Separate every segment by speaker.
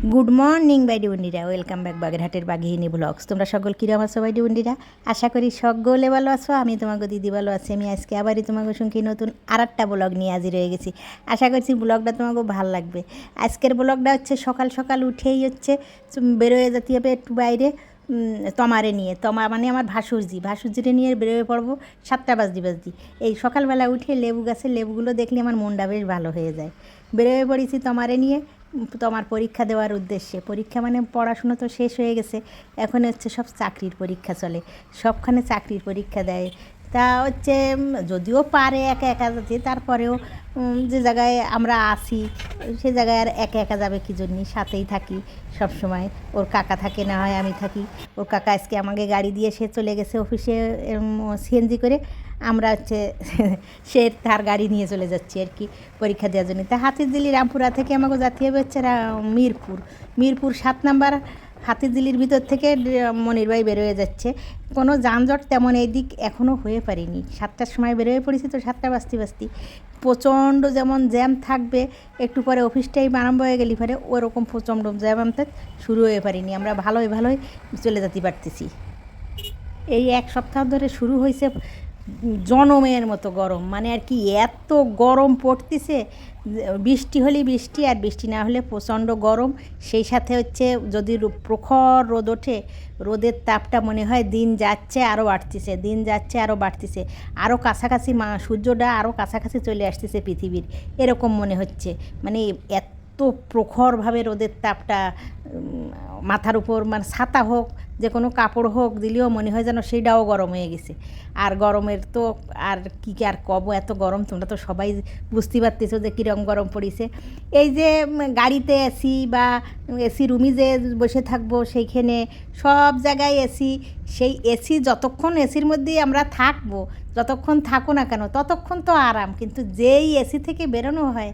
Speaker 1: Good morning বাইডি বন্ডিরা, welcome back বাগেরহাটের বাঘিনী blogs. তোমরা সকল কীরকম আছো বাইডি বন্ডিরা? আশা করি সকলে ভালো আছো। আমি তোমাকে দিদি ভালো আছি। আমি আজকে আবারই তোমাকে সঙ্গে নতুন আর একটা ব্লগ নিয়ে হাজির হয়ে গেছি। আশা করছি ব্লগটা তোমাকে ভালো লাগবে। আজকের ব্লগটা হচ্ছে সকাল সকাল উঠেই হচ্ছে বেরোয় যেতে হবে একটু বাইরে, তমারে নিয়ে। তমা মানে আমার ভাসুরজিরে নিয়ে বেরোয় পড়বো 7টা বাজদি। এই সকালবেলা উঠে লেবু গাছের লেবুগুলো দেখলে আমার মনটা বেশ ভালো হয়ে যায়। বেরোয় পড়েছি তমারে নিয়ে তোমার পরীক্ষা দেওয়ার উদ্দেশ্যে। পরীক্ষা মানে পড়াশুনো তো শেষ হয়ে গেছে, এখন হচ্ছে সব চাকরির পরীক্ষা চলে, সবখানে চাকরির পরীক্ষা দেয়। তা হচ্ছে যদিও পারে একা একা যেতে, তারপরেও যে জায়গায় আমরা আসি সে জায়গায় আর একা একা যাবে কী জন্য, সাথেই থাকি সব সময়। ওর কাকা থাকে, না হয় আমি থাকি। ওর কাকা আজকে আমাকে গাড়ি দিয়ে সে চলে গেছে অফিসে সিএনজি করে। আমরা হচ্ছে সে তার গাড়ি নিয়ে চলে যাচ্ছি আর কি পরীক্ষা দেওয়ার জন্য। তা হাতিরঝিলি রামপুরা থেকে আমাকে যেতে হবে হচ্ছে মিরপুর 7 নাম্বার। হাতিরঝিলির ভিতর থেকে মনির ভাই বেরোয় যাচ্ছে। কোনো যানজট তেমন এই দিক এখনও হয়ে পারিনি। 7টার সময় বেরোয় পড়েছি তো 7টা বাজতে প্রচণ্ড যেমন জ্যাম থাকবে, একটু পরে অফিস টাইম আরম্ভ হয়ে গেলি পরে ওরকম প্রচণ্ড জ্যাম আমতে শুরু হয়ে পারিনি। আমরা ভালোই চলে যেতে পারতেছি। এই এক সপ্তাহ ধরে শুরু হয়েছে জনমের মতো গরম, মানে আর কি এত গরম পড়তেছে। বৃষ্টি হলেই বৃষ্টি, আর বৃষ্টি না হলে প্রচণ্ড গরম। সেই সাথে হচ্ছে যদি প্রখর রোদ ওঠে, রোদের তাপটা মনে হয় দিন যাচ্ছে আরও বাড়তেছে, আরও কাছাকাছি সূর্যটা আরও কাছাকাছি চলে আসতেছে পৃথিবীর, এরকম মনে হচ্ছে। মানে এত প্রখরভাবে রোদের তাপটা মাথার উপর, মানে ছাতা হোক যে কোনো কাপড় হোক দিলেও মনে হয় যেন সেইটাও গরম হয়ে গেছে। আর গরমের তো আর কী আর কব, এত গরম তোমরা তো সবাই বুঝতে পারতেছো যে কীরকম গরম পড়েছে। এই যে গাড়িতে এসি বা এসি রুমে যে বসে থাকবো, সেইখানে সব জায়গায় এসি। সেই এসি যতক্ষণ এসির মধ্যেই আমরা থাকবো, যতক্ষণ থাকো না কেন ততক্ষণ তো আরাম। কিন্তু যেই এসি থেকে বেরোনো হয়,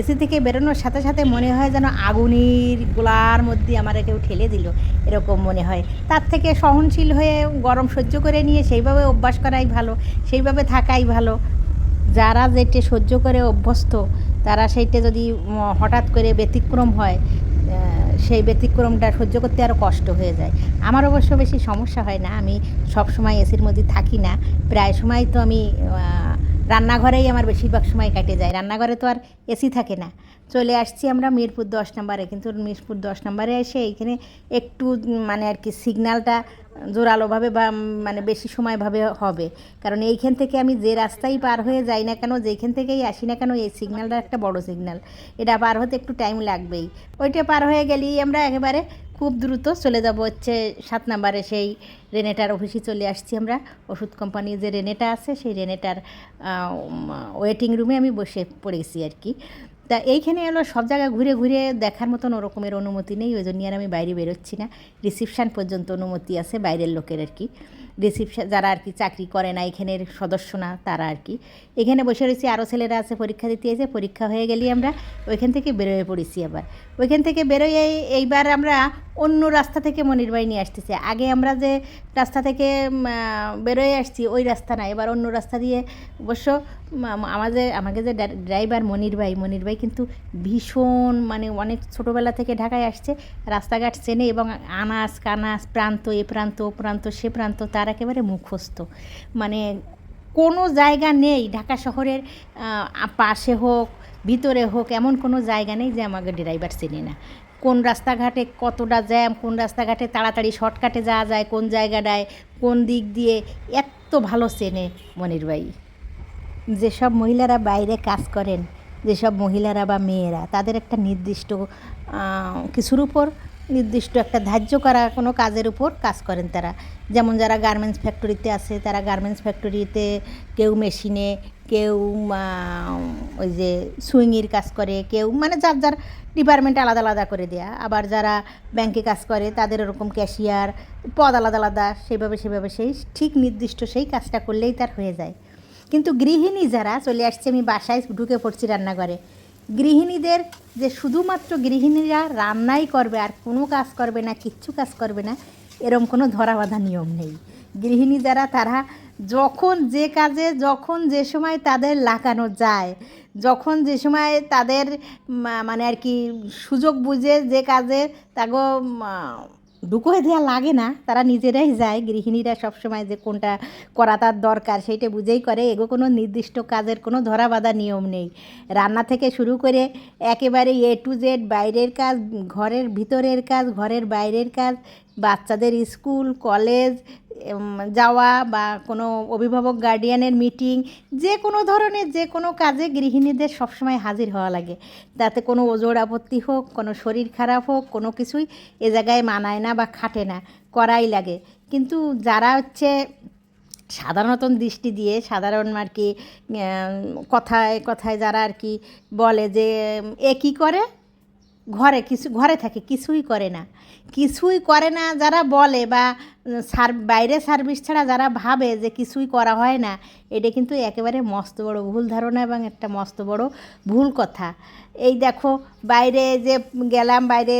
Speaker 1: এসি থেকে বেরোনোর সাথে সাথে মনে হয় যেন আগুনের গোলার মধ্যে আমার কেউ ঠেলে দিল, এরকম মনে হয়। তার থেকে সহনশীল হয়ে গরম সহ্য করে নিয়ে সেইভাবে অভ্যাস করাই ভালো, সেইভাবে থাকাই ভালো। যারা যেটা সহ্য করে অভ্যস্ত, তারা সেইটা যদি হঠাৎ করে ব্যতিক্রম হয়, সেই ব্যতিক্রমটা সহ্য করতে আরও কষ্ট হয়ে যায়। আমার অবশ্য বেশি সমস্যা হয় না, আমি সব সময় এসির মধ্যে থাকি না। প্রায় সময় তো আমি রান্নাঘরেই আমার বেশিরভাগ সময় কেটে যায়। রান্নাঘরে তো আর এসি থাকে না। চলে আসছি আমরা মিরপুর 10 নম্বরে, কিন্তু মিরপুর 10 নম্বরে এসে এইখানে একটু মানে আর কি সিগন্যালটা জোরালোভাবে বা মানে বেশি সময়ভাবে হবে। কারণ এইখান থেকে আমি যে রাস্তায় পার হয়ে যাই না কেন, যেইখান থেকেই আসি না কেন, এই সিগন্যালটা একটা বড় সিগন্যাল, এটা পার হতে একটু টাইম লাগবেই। ওইটা পার হয়ে গেলেই আমরা একেবারে খুব দ্রুত চলে যাব হচ্ছে 7 নম্বরে, সেই রেনেটার অফিসে চলে আসছি আমরা। ওষুধ কোম্পানির যে রেনেটা আছে, সেই রেনেটার ওয়েটিং রুমে আমি বসে পড়েছি আর কি। তা এইখানে হলো সব জায়গায় ঘুরে ঘুরে দেখার মতন ওরকমের অনুমতি নেই, ওই জন্য আর আমি বাইরে বেরোচ্ছি না। রিসিপশান পর্যন্ত অনুমতি আছে বাইরের লোকের আর কি। রিসিপশান যারা আর কি চাকরি করে না, এখানের সদস্য না, তারা আর কি এখানে বসে রয়েছে। আরও ছেলেরা আছে পরীক্ষা দিতে এসে, পরীক্ষা হয়ে গেলেই আমরা ওইখান থেকে বেরোয় পড়েছি। আবার ওইখান থেকে বেরোয় এইবার আমরা অন্য রাস্তা থেকে মনির বাড়ি নিয়ে আসতেছি। আগে আমরা যে রাস্তা থেকে বেরোয় আসছি ওই রাস্তা না, এবার অন্য রাস্তা দিয়ে। অবশ্য আমাকে যে ড্রাইভার মনির ভাই কিন্তু ভীষণ, মানে অনেক ছোটোবেলা থেকে ঢাকায় আসছে, রাস্তাঘাট চেনে এবং আনাস কানাস প্রান্ত, এ প্রান্ত ও প্রান্ত সে প্রান্ত তার একেবারে মুখস্থ। মানে কোনো জায়গা নেই ঢাকা শহরের পাশে হোক ভিতরে হোক, এমন কোনো জায়গা নেই যে আমাকে ড্রাইভার চেনে না। কোন রাস্তাঘাটে কতটা জ্যাম, কোন রাস্তাঘাটে তাড়াতাড়ি শর্টকাটে যাওয়া যায়, কোন জায়গাটায় কোন দিক দিয়ে, এত ভালো চেনে মনির ভাই। যেসব মহিলারা বাইরে কাজ করেন, যেসব মহিলারা বা মেয়েরা, তাদের একটা নির্দিষ্ট কিছুর উপর, নির্দিষ্ট একটা ধার্য করা কোনো কাজের উপর কাজ করেন তারা। যেমন যারা গার্মেন্টস ফ্যাক্টরিতে আছে, তারা গার্মেন্টস ফ্যাক্টরিতে কেউ মেশিনে, কেউ ওই যে সুইংয়ের কাজ করে, কেউ মানে যার যার ডিপার্টমেন্ট আলাদা আলাদা করে দেয়া। আবার যারা ব্যাংকে কাজ করে তাদের ওরকম ক্যাশিয়ার, পদ আলাদা আলাদা, সেভাবে সেই ঠিক নির্দিষ্ট সেই কাজটা করলেই তার হয়ে যায়। কিন্তু গৃহিণী যারা, চলে আসছে আমি বাসায় ঢুকে পড়ছি রান্নাঘরে। গৃহিণীদের যে শুধুমাত্র গৃহিণীরা রান্নাই করবে আর কোনো কাজ করবে না, কিচ্ছু কাজ করবে না, এরম কোনো ধরা বাঁধা নিয়ম নেই। গৃহিণী যারা, তারা যখন যে কাজে, যখন যে সময় তাদের লাগানো যায়, যখন যে সময় তাদের মানে আর কি সুযোগ বুঝে যে কাজে তাগো ঢুকোয় দেওয়া লাগে না, তারা নিজেরাই যায়। গৃহিণীরা সবসময় যে কোনটা করা তার দরকার সেইটা বুঝেই করে। এগো কোনো নির্দিষ্ট কাজের কোনো ধরা বাঁধা নিয়ম নেই। রান্না থেকে শুরু করে একেবারে এ টু জেড, বাইরের কাজ, ঘরের ভিতরের কাজ, ঘরের বাইরের কাজ, বাচ্চাদের স্কুল কলেজ যাওয়া বা কোনো অভিভাবক গার্ডিয়ানের মিটিং, যে কোনো ধরনের যে কোনো কাজে গৃহিণীদের সবসময় হাজির হওয়া লাগে। তাতে কোনো ওজোর আপত্তি হোক, কোনো শরীর খারাপ হোক, কোনো কিছুই এ জায়গায় মানায় না বা খাটে না, করাই লাগে। কিন্তু যারা হচ্ছে সাধারণত দৃষ্টি দিয়ে সাধারণ আর কি কথায় কথায় যারা আর কি বলে যে এ কী করে, ঘরে থাকে, কিছুই করে না, কিছুই করে না যারা বলে, বা বাইরে সার্ভিস ছাড়া যারা ভাবে যে কিছুই করা হয় না, এটা কিন্তু একেবারে মস্ত বড় ভুল ধারণা এবং একটা মস্ত বড় ভুল কথা। এই দেখো, বাইরে যে গেলাম, বাইরে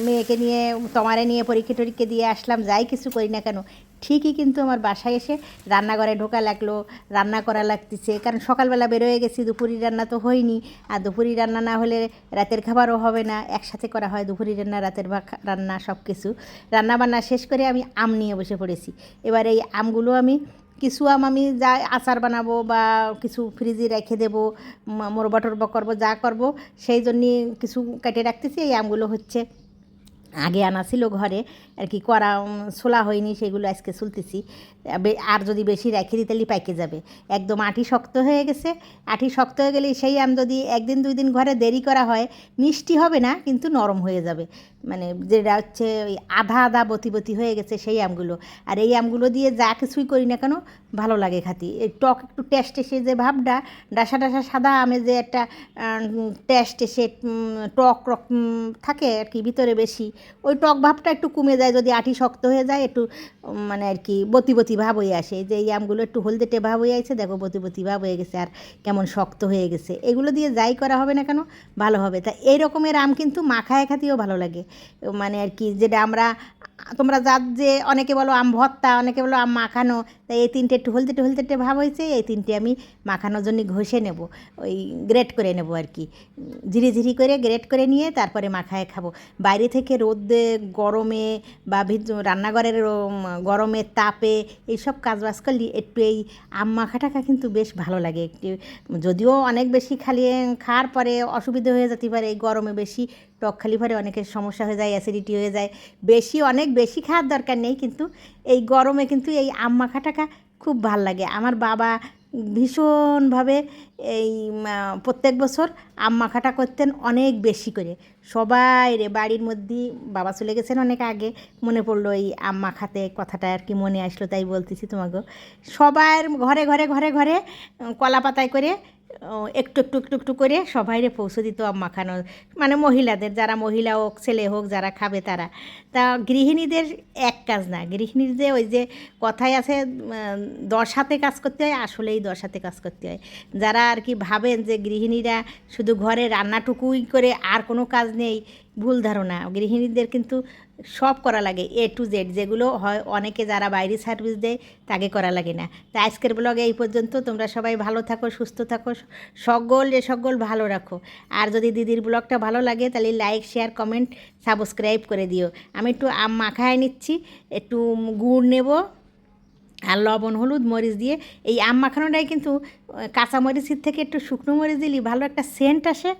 Speaker 1: মেয়েকে নিয়ে তোমারে নিয়ে পরীক্ষা টরীক্ষা দিয়ে আসলাম, যাই কিছু করি না কেন, ঠিকই কিন্তু আমার বাসায় এসে রান্নাঘরে ঢোকা লাগলো, রান্না করা লাগতেছে। কারণ সকালবেলা বেরোয় গেছি, দুপুরি রান্না তো হয়নি, আর দুপুরি রান্না না হলে রাতের খাবারও হবে না, একসাথে করা হয় দুপুরি রান্না রাতের রান্না সব কিছু। রান্নাবান্না শেষ করে আমি আম নিয়ে বসে পড়েছি। এবার এই আমগুলো আমি কিছু আম আমি যা আচার বানাবো বা কিছু ফ্রিজে রেখে দেবো, মোরবা টোরবা করবো, যা করবো সেই জন্যে কিছু কেটে রাখতেছি। এই আমগুলো হচ্ছে আগে আনা ছিল ঘরে আর কি, করা ছোলা হয়নি, সেগুলো আজকে চুলতেছি। আর যদি বেশি রেখে দিই তাহলে পাইকে যাবে, একদম আঁটি শক্ত হয়ে গেছে। আঁটি শক্ত হয়ে গেলে সেই আম যদি একদিন দুই দিন ঘরে দেরি করা হয়, মিষ্টি হবে না কিন্তু নরম হয়ে যাবে, মানে যেটা হচ্ছে ওই আধা আধা বতি বতি হয়ে গেছে সেই আমগুলো। আর এই আমগুলো দিয়ে যা কিছুই করি না কেন ভালো লাগে খাতি। এই টক একটু টেস্ট এসে যে ভাবটা, ডাসা ডাসা সাদা আমে যে একটা টেস্ট এসে টক থাকে আর কি ভিতরে বেশি, ওই টক ভাবটা একটু কমে যায় যদি আঁটি শক্ত হয়ে যায়, একটু মানে আর কি বতি বতি ভাব হয়ে আসে। যে এই আমগুলো একটু হলদেটে ভাব হয়ে আছে, দেখো বতি বতি ভাব হয়ে গেছে আর কেমন শক্ত হয়ে গেছে। এগুলো দিয়ে যাই করা হবে না কেন ভালো হবে। তা এই রকমের আম কিন্তু মাখায় খাতেও ভালো লাগে, মানে আর কি যেটা আমরা তোমরা যে অনেকে বলো আম ভর্তা, অনেকে বলো আম মাখানো, তাই এই তিনটে একটু হলদেটে হলদেটে ভাব হয়েছে, এই তিনটে আমি মাখানোর জন্য ঘষে নেব, ওই গ্রেট করে নেব আর কি, ঝিরি ঝিরি করে গ্রেট করে নিয়ে তারপরে মাখায় খাবো। বাইরে থেকে রোদে গরমে বা রান্নাঘরের গরমের তাপে এইসব কাজবাজ করলে একটু এই আম মাখাটাকা কিন্তু বেশ ভালো লাগে একটু, যদিও অনেক বেশি খাওয়ার পরে অসুবিধা হয়ে যেতে পারে। এই গরমে বেশি টক খালি পরে অনেকের সমস্যা হয়ে যায়, অ্যাসিডিটি হয়ে যায়, অনেক বেশি খাওয়ার দরকার নেই, কিন্তু এই গরমে কিন্তু এই আম মাখাটাকা খুব ভাল লাগে। আমার বাবা ভীষণভাবে এই প্রত্যেক বছর আম মাখাটা করতেন অনেক বেশি করে, সবাই রে বাড়ির মধ্যেই, বাবা চলে গেছেন অনেক আগে, মনে পড়লো এই আম মাখাতে কথাটা আর কি মনে আসলো, তাই বলতেছি তোমাকে। সবার ঘরে ঘরে ঘরে ঘরে কলা পাতায় করে একটু একটু একটু একটু করে সবাইরে পৌঁছে দিত আম মাখানো, মানে মহিলাদের, যারা মহিলা হোক ছেলে হোক যারা খাবে তারা। তা গৃহিণীদের এক কাজ না, গৃহিণীর যে ওই যে কথায় আছে 10 হাতে কাজ করতে হয়, আসলেই 10 হাতে কাজ করতে হয়। যারা আর কি ভাবেন যে গৃহিণীরা শুধু ঘরে রান্নাটুকুই করে আর কোনো কাজ নেই, ভুল ধারণা। গৃহিণীদের কিন্তু সব করা লাগে, এ টু জেড, যেগুলো হয় অনেকে যারা বাইরে সার্ভিস দেয় তাকে করা লাগে না। তা আজকের ব্লগে এই পর্যন্ত। তোমরা সবাই ভালো থাকো, সুস্থ থাকো, সকল ভালো রাখো। আর যদি দিদির ব্লগটা ভালো লাগে তাহলে লাইক শেয়ার কমেন্ট সাবস্ক্রাইব করে দিও। আমি একটু আম মাখায় নিচ্ছি, একটু গুড় নেব আর লবণ হলুদ মরিচ দিয়ে। এই আম মাখানোটাই কিন্তু কাঁচা মরিচের থেকে একটু শুকনো মরিচ দিলে ভালো একটা সেন্ট আসে,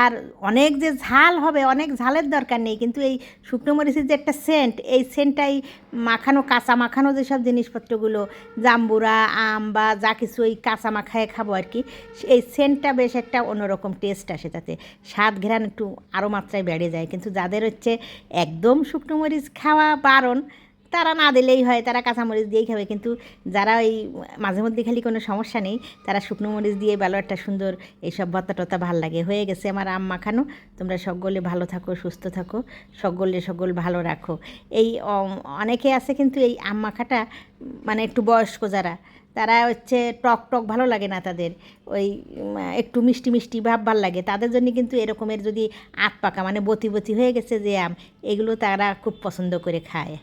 Speaker 1: আর অনেক যে ঝাল হবে, অনেক ঝালের দরকার নেই, কিন্তু এই শুকনো মরিচের যে একটা সেন্ট, এই সেন্টটাই মাখানো, কাঁচা মাখানো যেসব জিনিসপত্রগুলো, জাম্বুরা আম বা যা কিছু ওই কাঁচা মাখায় খাবো আর কি, এই সেন্টটা বেশ একটা অন্যরকম টেস্ট আসে, তাতে স্বাদ ঘ্রাণ একটু আরও মাত্রায় বেড়ে যায়। কিন্তু যাদের হচ্ছে একদম শুকনো মরিচ খাওয়া বারণ, তারা না দিলেই হয়, তারা কাঁচামরিচ দিয়েই খাবে। কিন্তু যারা ওই মাঝে মধ্যে খালি কোনো সমস্যা নেই, তারা শুকনো মরিচ দিয়ে ভালো একটা সুন্দর এইসব ভর্তা টর্তা ভাল লাগে। হয়ে গেছে আমার আম মাখানো। তোমরা সকলে ভালো থাকো, সুস্থ থাকো, সকল ভালো রাখো। এই অনেকে আছে কিন্তু এই আম মাখাটা, মানে একটু বয়স্ক যারা, তারা হচ্ছে টক টক ভালো লাগে না তাদের, ওই একটু মিষ্টি মিষ্টি ভাব ভাল লাগে তাদের জন্য। কিন্তু এরকমের যদি আত পাকা মানে বতি বতি হয়ে গেছে যে আম, এগুলো তারা খুব পছন্দ করে খায়।